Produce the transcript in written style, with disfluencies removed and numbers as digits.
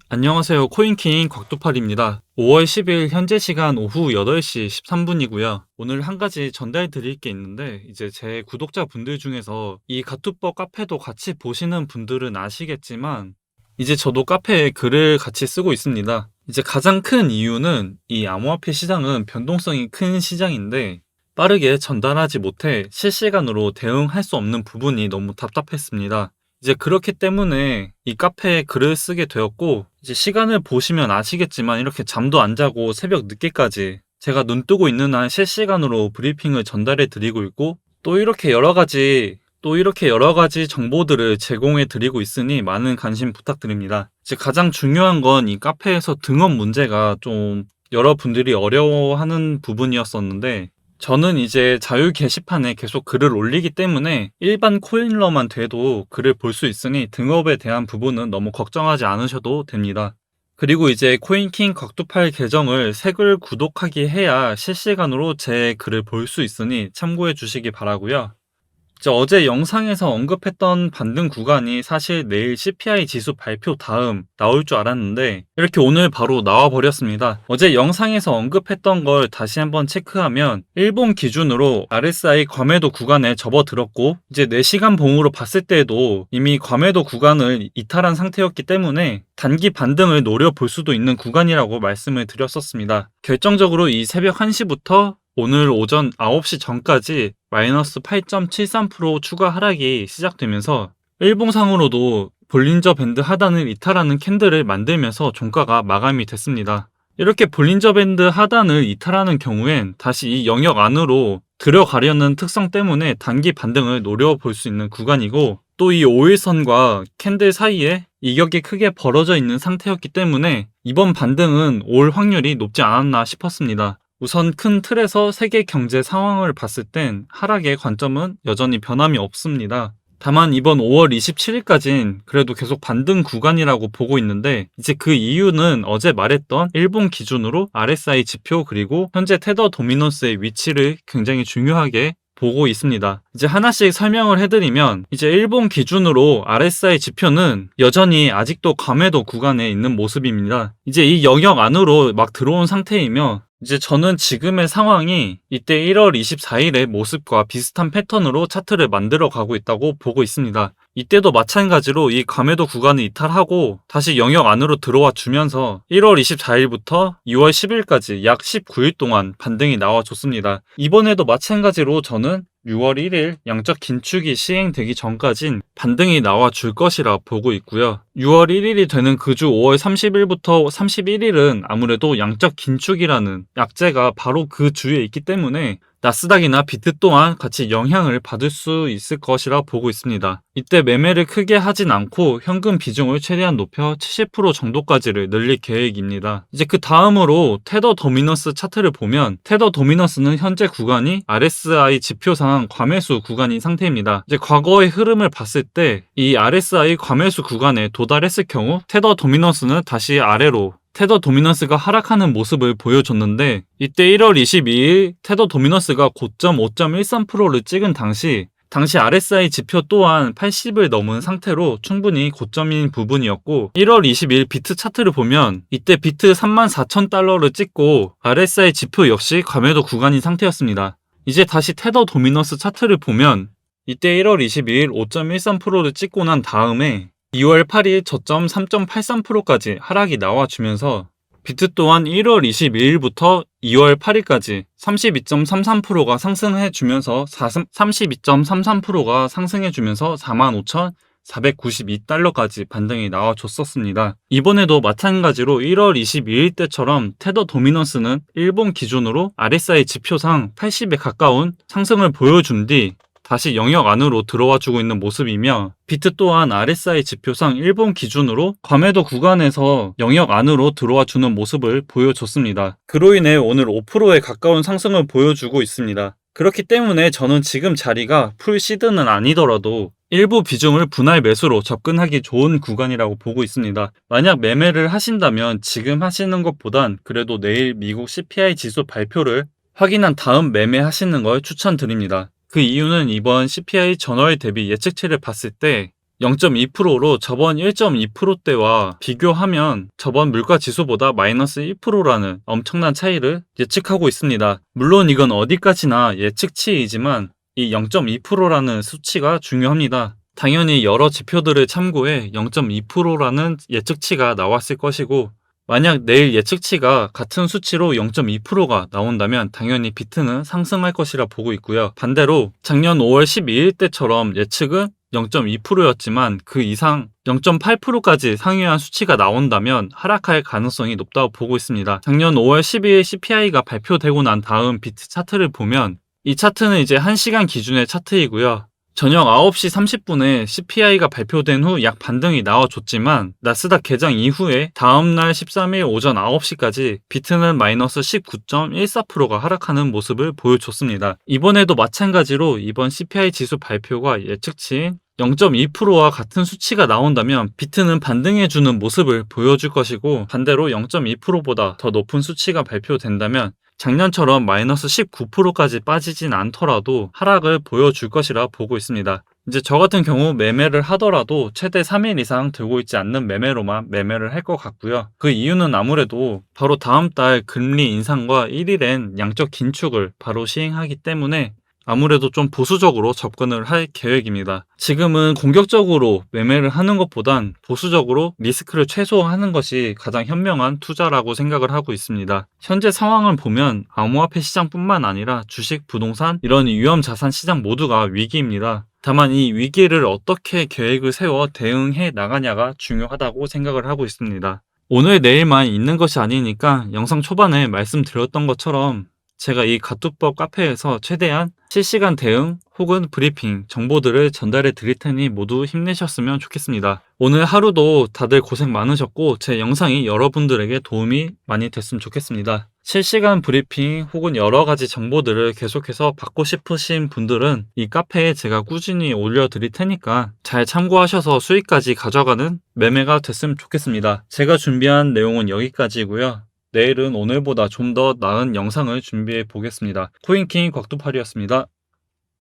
안녕하세요. 코인킹 곽두팔입니다. 5월 10일 현재 시간 오후 8시 13분이고요. 오늘 한 가지 전달 드릴 게 있는데 이제 제 구독자분들 중에서 이 가투버 카페도 같이 보시는 분들은 아시겠지만 이제 저도 카페에 글을 같이 쓰고 있습니다. 이제 가장 큰 이유는 이 암호화폐 시장은 변동성이 큰 시장인데 빠르게 전달하지 못해 실시간으로 대응할 수 없는 부분이 너무 답답했습니다. 이제 그렇기 때문에 이 카페에 글을 쓰게 되었고, 이제 시간을 보시면 아시겠지만 이렇게 잠도 안 자고 새벽 늦게까지 제가 눈 뜨고 있는 한 실시간으로 브리핑을 전달해 드리고 있고, 또 이렇게 여러 가지 정보들을 제공해 드리고 있으니 많은 관심 부탁드립니다. 이제 가장 중요한 건 이 카페에서 등업 문제가 좀 여러분들이 어려워하는 부분이었었는데, 저는 이제 자유 게시판에 계속 글을 올리기 때문에 일반 코인러만 돼도 글을 볼 수 있으니 등업에 대한 부분은 너무 걱정하지 않으셔도 됩니다. 그리고 이제 코인킹 곽두팔 계정을 색을 구독하기 해야 실시간으로 제 글을 볼 수 있으니 참고해 주시기 바라고요. 어제 영상에서 언급했던 반등 구간이 사실 내일 CPI 지수 발표 다음 나올 줄 알았는데 이렇게 오늘 바로 나와 버렸습니다. 어제 영상에서 언급했던 걸 다시 한번 체크하면 일본 기준으로 RSI 과매도 구간에 접어들었고 이제 4시간 봉으로 봤을 때도 이미 과매도 구간을 이탈한 상태였기 때문에 단기 반등을 노려볼 수도 있는 구간이라고 말씀을 드렸었습니다. 결정적으로 이 새벽 1시부터 오늘 오전 9시 전까지 마이너스 8.73% 추가 하락이 시작되면서 일봉상으로도 볼린저 밴드 하단을 이탈하는 캔들을 만들면서 종가가 마감이 됐습니다. 이렇게 볼린저 밴드 하단을 이탈하는 경우엔 다시 이 영역 안으로 들어가려는 특성 때문에 단기 반등을 노려볼 수 있는 구간이고 또 이 5일선과 캔들 사이에 이격이 크게 벌어져 있는 상태였기 때문에 이번 반등은 올 확률이 높지 않았나 싶었습니다. 우선 큰 틀에서 세계 경제 상황을 봤을 땐 하락의 관점은 여전히 변함이 없습니다. 다만 이번 5월 27일까진 그래도 계속 반등 구간이라고 보고 있는데 이제 그 이유는 어제 말했던 일본 기준으로 RSI 지표 그리고 현재 테더 도미넌스의 위치를 굉장히 중요하게 보고 있습니다. 이제 하나씩 설명을 해드리면 이제 일본 기준으로 RSI 지표는 여전히 아직도 과매도 구간에 있는 모습입니다. 이제 이 영역 안으로 막 들어온 상태이며 이제 저는 지금의 상황이 이때 1월 24일의 모습과 비슷한 패턴으로 차트를 만들어 가고 있다고 보고 있습니다. 이때도 마찬가지로 이 과매도 구간을 이탈하고 다시 영역 안으로 들어와 주면서 1월 24일부터 2월 10일까지 약 19일 동안 반등이 나와줬습니다. 이번에도 마찬가지로 저는 6월 1일 양적 긴축이 시행되기 전까진 반등이 나와줄 것이라 보고 있고요. 6월 1일이 되는 그 주 5월 30일부터 31일은 아무래도 양적 긴축이라는 약재가 바로 그 주에 있기 때문에 나스닥이나 비트 또한 같이 영향을 받을 수 있을 것이라 보고 있습니다. 이때 매매를 크게 하진 않고 현금 비중을 최대한 높여 70% 정도까지를 늘릴 계획입니다. 이제 그 다음으로 테더 도미넌스 차트를 보면 테더 도미넌스는 현재 구간이 RSI 지표상 과매수 구간인 상태입니다. 이제 과거의 흐름을 봤을 때 이 RSI 과매수 구간에 도달했을 경우 테더 도미넌스는 다시 아래로 테더 도미넌스가 하락하는 모습을 보여줬는데 이때 1월 22일 테더 도미넌스가 고점 5.13%를 찍은 당시 RSI 지표 또한 80을 넘은 상태로 충분히 고점인 부분이었고 1월 20일 비트 차트를 보면 이때 비트 34,000달러를 찍고 RSI 지표 역시 과매도 구간인 상태였습니다. 이제 다시 테더 도미넌스 차트를 보면 이때 1월 22일 5.13%를 찍고 난 다음에 2월 8일 저점 3.83%까지 하락이 나와주면서 비트 또한 1월 22일부터 2월 8일까지 32.33%가 상승해주면서 32.33%가 상승해주면서 45,492달러까지 반등이 나와줬었습니다. 이번에도 마찬가지로 1월 22일 때처럼 테더 도미넌스는 일본 기준으로 RSI 지표상 80에 가까운 상승을 보여준 뒤 다시 영역 안으로 들어와 주고 있는 모습이며 비트 또한 RSI 지표상 일본 기준으로 과매도 구간에서 영역 안으로 들어와 주는 모습을 보여줬습니다. 그로 인해 오늘 5%에 가까운 상승을 보여주고 있습니다. 그렇기 때문에 저는 지금 자리가 풀 시드는 아니더라도 일부 비중을 분할 매수로 접근하기 좋은 구간이라고 보고 있습니다. 만약 매매를 하신다면 지금 하시는 것보단 그래도 내일 미국 CPI 지수 발표를 확인한 다음 매매하시는 걸 추천드립니다. 그 이유는 이번 CPI 전월 대비 예측치를 봤을 때 0.2%로 저번 1.2%대와 비교하면 저번 물가 지수보다 마이너스 1%라는 엄청난 차이를 예측하고 있습니다. 물론 이건 어디까지나 예측치이지만 이 0.2%라는 수치가 중요합니다. 당연히 여러 지표들을 참고해 0.2%라는 예측치가 나왔을 것이고, 만약 내일 예측치가 같은 수치로 0.2%가 나온다면 당연히 비트는 상승할 것이라 보고 있고요. 반대로 작년 5월 12일 때처럼 예측은 0.2%였지만 그 이상 0.8%까지 상회한 수치가 나온다면 하락할 가능성이 높다고 보고 있습니다. 작년 5월 12일 CPI가 발표되고 난 다음 비트 차트를 보면 이 차트는 이제 1시간 기준의 차트이고요. 저녁 9시 30분에 CPI가 발표된 후 약 반등이 나와줬지만 나스닥 개장 이후에 다음날 13일 오전 9시까지 비트는 마이너스 19.14%가 하락하는 모습을 보여줬습니다. 이번에도 마찬가지로 이번 CPI 지수 발표가 예측치인 0.2%와 같은 수치가 나온다면 비트는 반등해주는 모습을 보여줄 것이고, 반대로 0.2%보다 더 높은 수치가 발표된다면 작년처럼 마이너스 19%까지 빠지진 않더라도 하락을 보여줄 것이라 보고 있습니다. 이제 저 같은 경우 매매를 하더라도 최대 3일 이상 들고 있지 않는 매매로만 매매를 할 것 같고요. 그 이유는 아무래도 바로 다음 달 금리 인상과 1일엔 양적 긴축을 바로 시행하기 때문에 아무래도 좀 보수적으로 접근을 할 계획입니다. 지금은 공격적으로 매매를 하는 것보단 보수적으로 리스크를 최소화하는 것이 가장 현명한 투자라고 생각을 하고 있습니다. 현재 상황을 보면 암호화폐 시장뿐만 아니라 주식, 부동산, 이런 위험 자산 시장 모두가 위기입니다. 다만 이 위기를 어떻게 계획을 세워 대응해 나가냐가 중요하다고 생각을 하고 있습니다. 오늘 내일만 있는 것이 아니니까 영상 초반에 말씀드렸던 것처럼 제가 이 가투법 카페에서 최대한 실시간 대응 혹은 브리핑 정보들을 전달해 드릴 테니 모두 힘내셨으면 좋겠습니다. 오늘 하루도 다들 고생 많으셨고 제 영상이 여러분들에게 도움이 많이 됐으면 좋겠습니다. 실시간 브리핑 혹은 여러 가지 정보들을 계속해서 받고 싶으신 분들은 이 카페에 제가 꾸준히 올려드릴 테니까 잘 참고하셔서 수익까지 가져가는 매매가 됐으면 좋겠습니다. 제가 준비한 내용은 여기까지고요. 내일은 오늘보다 좀 더 나은 영상을 준비해 보겠습니다. 코인킹 곽두팔이었습니다.